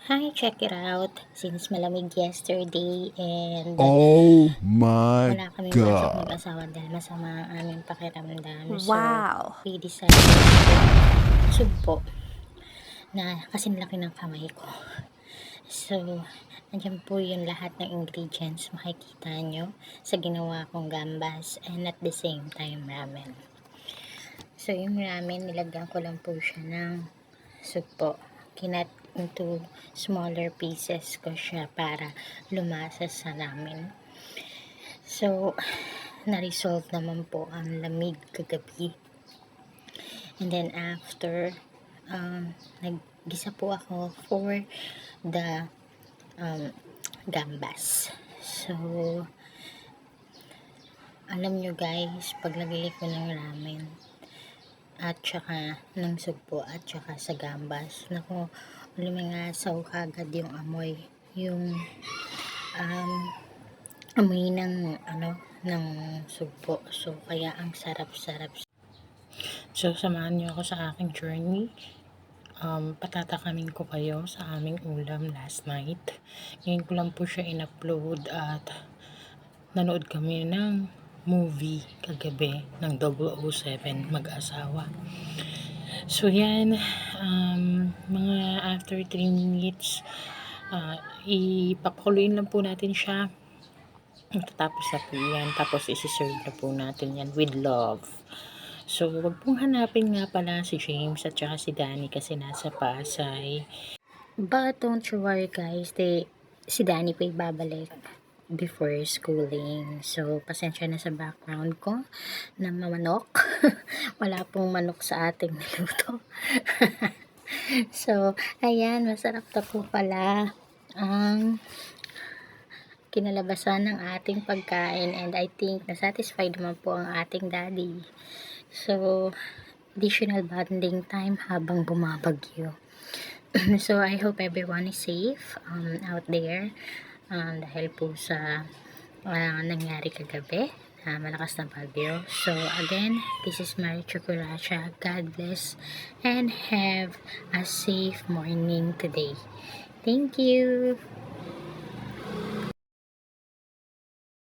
Hi, check it out. Since malamig yesterday and Oh my wala kaming pasok God. mag-asawa dahil masama ang aming pakiramdam. So, Wow! we decided to sugpo na kasing laki ng kamay ko. So, andyan po yung lahat ng ingredients makikita nyo sa ginawa kong gambas and at the same time ramen. So, yung ramen, nilagyan ko lang po siya ng sugpo. Kinat into smaller pieces ko siya para lumasa sa ramen. So, na-resolve naman po ang lamig kagabi. And then after, naggisa po ako for the gambas. So, alam nyo guys, paglagay ko ng ramen at saka ng sugpo at saka sa gambas, naku, lumingasaw kagad yung amoy. Yung amoy ng ng sugpo. So, kaya ang sarap-sarap. So, samahan niyo ako sa aking journey. Patatakamin ko kayo sa aming ulam last night. Ngayon ko lang po siya in-upload at nanood kami ng movie kagabi ng 007 Mag-asawa. So, yan. Mga after 3 minutes, ipapakuluin lang po natin siya. Tapos na po yan. Tapos isi-serve na po natin yan with love. So, wag pong hanapin nga pala si James at saka si Danny kasi nasa Pasay. But don't you worry guys, si Danny po ibabalik before schooling. So, pasensya na sa background ko na manok. Wala pong manok sa ating niluto. So, ayan, masarap na po pala ang kinalabasan ng ating pagkain and I think na-satisfied naman po ang ating daddy. So, additional bonding time habang bumabagyo. So, I hope everyone is safe out there dahil po sa nangyari kagabi na malakas na bagyo. So, again, this is Mary Chocolacha. God bless and have a safe morning today. Thank you!